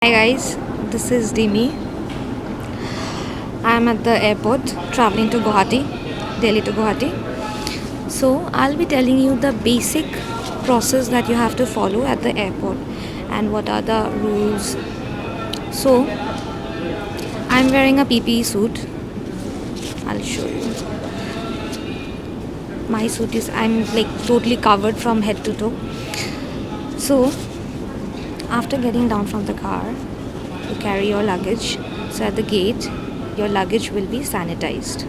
Hi guys, this is Dimi. I am at the airport traveling to Guwahati, Delhi to Guwahati. So I'll be telling you the basic process that you have to follow at the airport and what are the rules. So I'm wearing a PPE suit. I'll show you. My suit is I'm like totally covered from head to toe. So after getting down from the car, you carry your luggage. So at the gate, your luggage will be sanitized.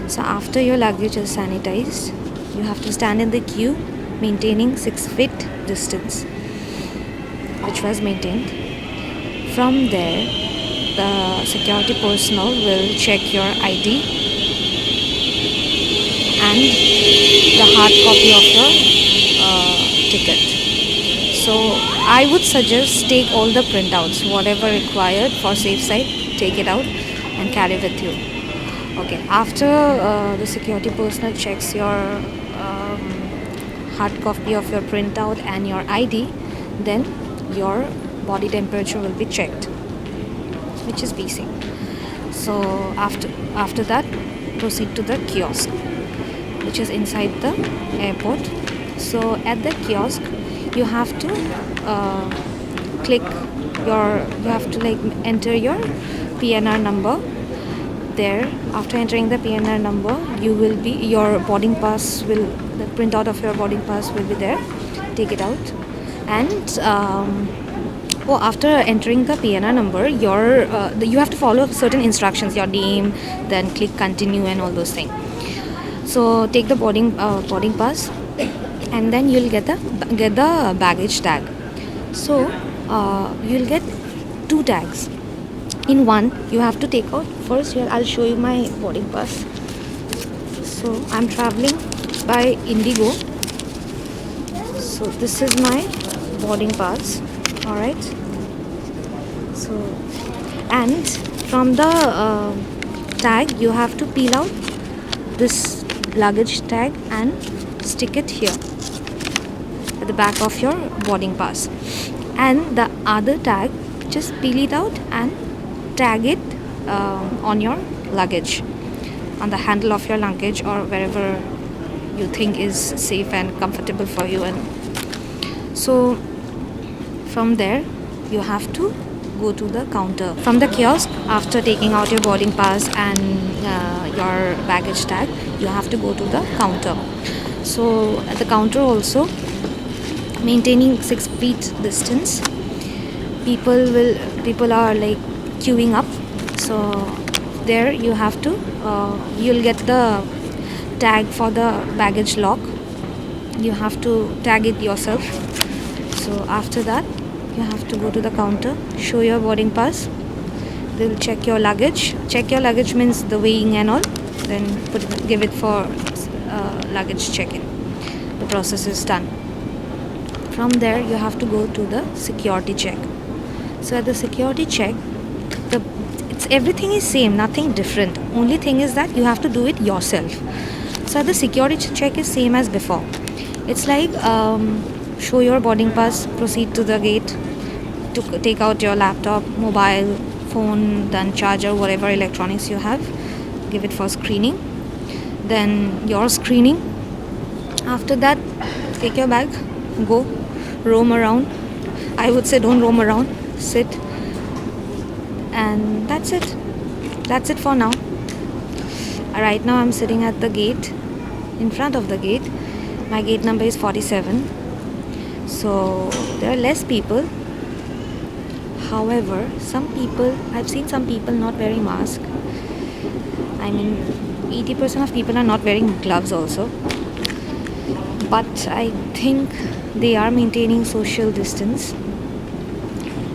So after your luggage is sanitized, you have to stand in the queue maintaining 6 feet distance, which was maintained. From there, the security personnel will check your ID and the hard copy of your ticket. So I would suggest take all the printouts, whatever required for safe side, take it out and carry with you. Okay, after the security personnel checks your hard copy of your printout and your ID, then your body temperature will be checked, which is basic. So after that, proceed to the kiosk, which is inside the airport. So at the kiosk, you have to click you have to like enter your PNR number there. After entering the PNR number, your boarding pass will the printout of your boarding pass will be there. Take it out and after entering the PNR number, you have to follow certain instructions, your name, then click continue and all those things. So take the boarding pass, and then you'll get the baggage tag. So you'll get two tags. In one, you have to take out first. Here, I'll show you my boarding pass. So I'm traveling by Indigo. So this is my boarding pass. All right. So and from the tag, you have to peel out this luggage tag and stick it here at the back of your boarding pass, and the other tag, just peel it out and tag it on your luggage, on the handle of your luggage or wherever you think is safe and comfortable for you. And so from there, you have to go to the counter. From the kiosk, after taking out your boarding pass and your baggage tag, you have to go to the counter. So at the counter also, maintaining 6 feet distance, people are like queuing up. So there you have to you'll get the tag for the baggage lock. You have to tag it yourself. So after that, you have to go to the counter, show your boarding pass. They'll check your luggage. Check your luggage means the weighing and all. Then give it for luggage check-in. The process is done. From there, you have to go to the security check. So at the security check, everything is same, nothing different. Only thing is that you have to do it yourself. So the security check is same as before. It's like show your boarding pass, proceed to the gate, to take out your laptop, mobile phone, then charger, whatever electronics you have, give it for screening. Then your screening. After that, take your bag, go roam around. I would say don't roam around, sit, and that's it for now. Right now I'm sitting at the gate, in front of the gate. My gate number is 47. So there are less people. However, I've seen some people not wearing mask. I mean, 80% of people are not wearing gloves also. But I think they are maintaining social distance.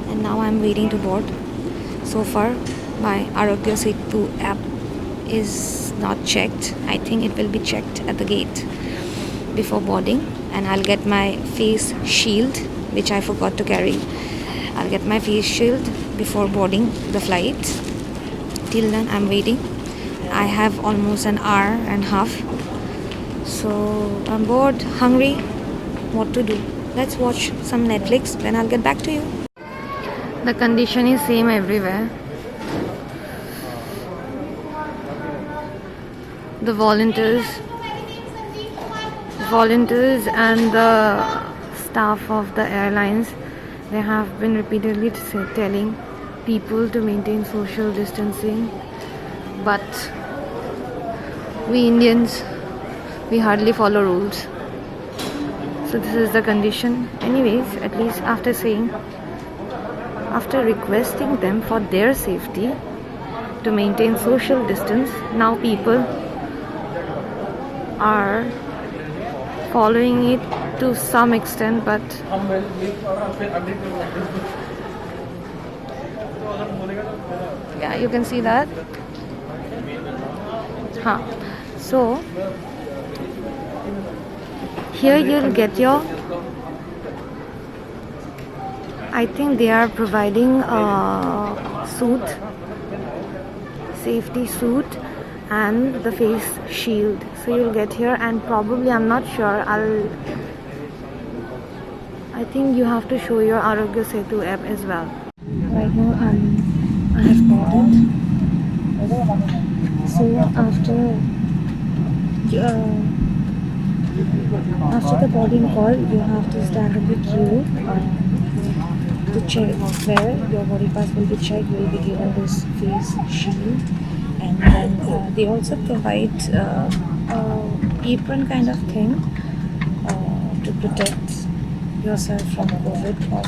And now I'm waiting to board. So far, my Arogya Setu app is not checked. I think it will be checked at the gate before boarding. And I'll get my face shield, which I forgot to carry. I'll get my face shield before boarding the flight. Till then, I'm waiting. I have almost an hour and a half. So I'm bored, hungry. What to do? Let's watch some Netflix. Then I'll get back to you. The condition is same everywhere. The volunteers and the staff of the airlines, they have been repeatedly telling people to maintain social distancing, but we Indians, we hardly follow rules. So this is the condition. Anyways, at least after requesting them for their safety to maintain social distance, now people are following it to some extent, but yeah, you can see that. So here you'll get your, I think they are providing a safety suit and the face shield. So you'll get here, and probably, I'm not sure, I think you have to show your Arogya Setu app as well. Right now I have bought it. So after the boarding call, you have to stand in the queue to check where your body pass will be checked. You will be given this face shield, and then they also provide apron kind of thing to protect yourself from COVID or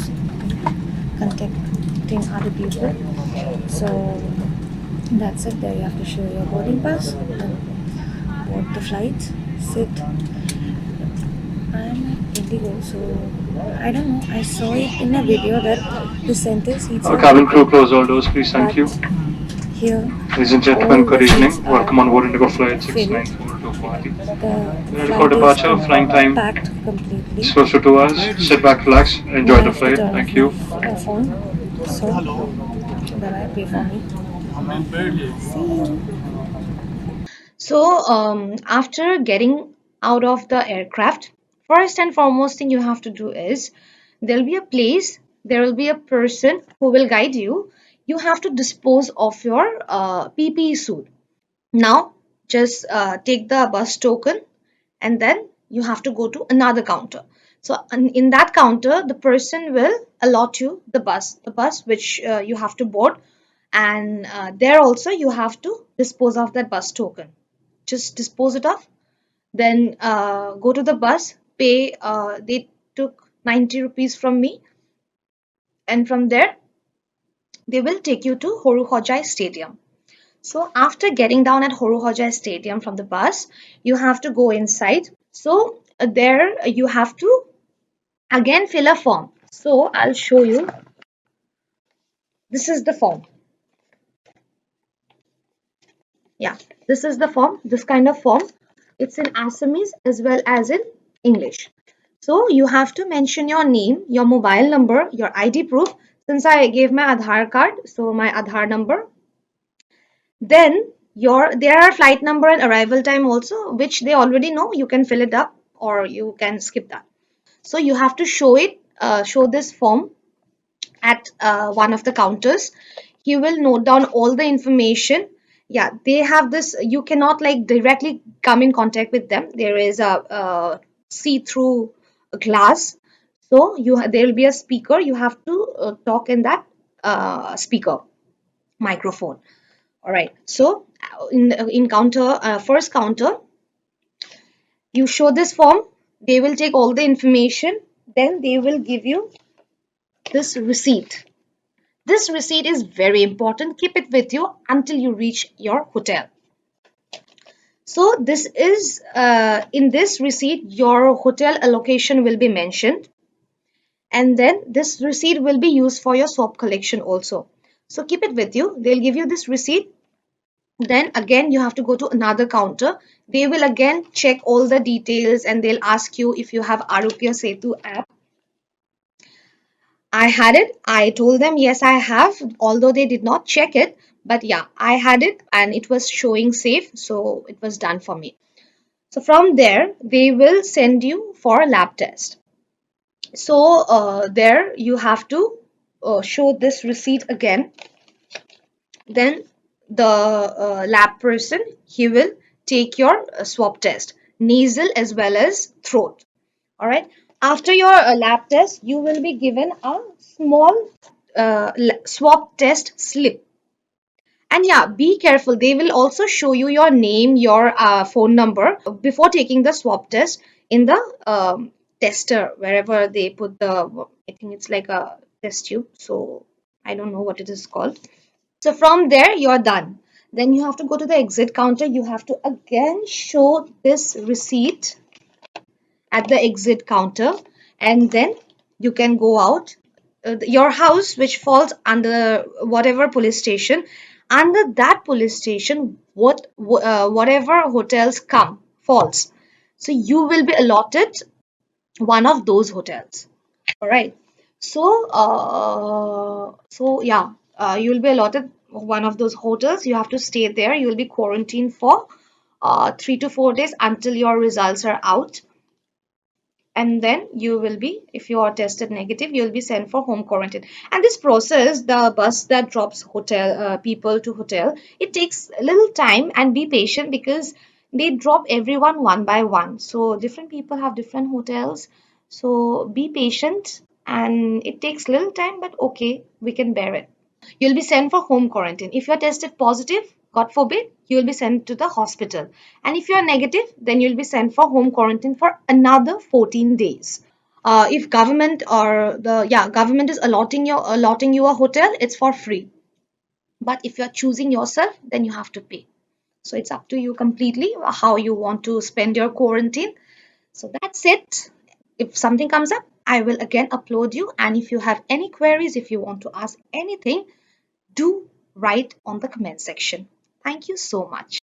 contacting other people. So that's it. There you have to show your boarding pass and board the flight, sit. I'm at Indigo, so I don't know. I saw it in a video that the center seats Our cabin crew, close all doors, please. Thank you. Here, ladies and gentlemen, good evening. Welcome on board Indigo Flight 694 to Guwahati. Record departure, flying time packed completely. is close to 2 hours. Sit back, relax, enjoy the flight. Thank you. Phone. So, bye-bye, pay for me. See you. So, after getting out of the aircraft, first and foremost thing you have to do is there will be a person who will guide you. You have to dispose of your PPE suit. Now, just take the bus token, and then you have to go to another counter. So in that counter, the person will allot you the bus which you have to board, and there also you have to dispose of that bus token. Just dispose it off, then go to the bus, pay. They took 90 rupees from me, and from there they will take you to Horu Stadium. So after getting down at Horu Stadium from the bus, you have to go inside. So there you have to again fill a form. So I'll show you. This is the form. Yeah, this is the form. This kind of form. It's in Assamese as well as in English. So you have to mention your name, your mobile number, your ID proof. Since I gave my Aadhaar card, so my Aadhaar number. Then there are flight number and arrival time also, which they already know. You can fill it up or you can skip that. So you have to show this form at one of the counters. He will note down all the information. Yeah, they have this. You cannot like directly come in contact with them. There is a see-through glass. So there will be a speaker. You have to talk in that speaker microphone. All right. So in first counter, you show this form. They will take all the information. Then they will give you this receipt. This receipt is very important. Keep it with you until you reach your hotel. So this is in this receipt, your hotel allocation will be mentioned. And then this receipt will be used for your swab collection also. So keep it with you. They'll give you this receipt. Then again, you have to go to another counter. They will again check all the details and they'll ask you if you have Arogya Setu app. I had it. I told them, yes, I have, although they did not check it. But yeah, I had it and it was showing safe. So it was done for me. So from there, they will send you for a lab test. So there you have to show this receipt again, then the lab person, he will take your swab test, nasal as well as throat. All right. After your lab test, you will be given a small swab test slip. And yeah, be careful. They will also show you your name, your phone number before taking the swab test in the tester, wherever they put the, I think it's like a test tube. So I don't know what it is called. So from there, you're done. Then you have to go to the exit counter. You have to again show this receipt at the exit counter, and then you can go out. Your house, which falls under whatever police station, under that police station, whatever hotels come falls, so you will be allotted one of those hotels. All right. So yeah, you will be allotted one of those hotels. You have to stay there. You will be quarantined for 3 to 4 days until your results are out, and then you will be, if you are tested negative, you will be sent for home quarantine. And this process, the bus that drops hotel people to hotel, it takes a little time, and be patient because they drop everyone one by one, so different people have different hotels. So be patient, and it takes little time, but okay, we can bear it. You'll be sent for home quarantine. If you're tested positive, God forbid, you'll be sent to the hospital. And if you're negative, then you'll be sent for home quarantine for another 14 days. If government or the yeah government is allotting you a hotel, it's for free. But if you're choosing yourself, then you have to pay. So it's up to you completely how you want to spend your quarantine. So that's it. If something comes up, I will again upload you. And if you have any queries, if you want to ask anything, do write on the comment section. Thank you so much.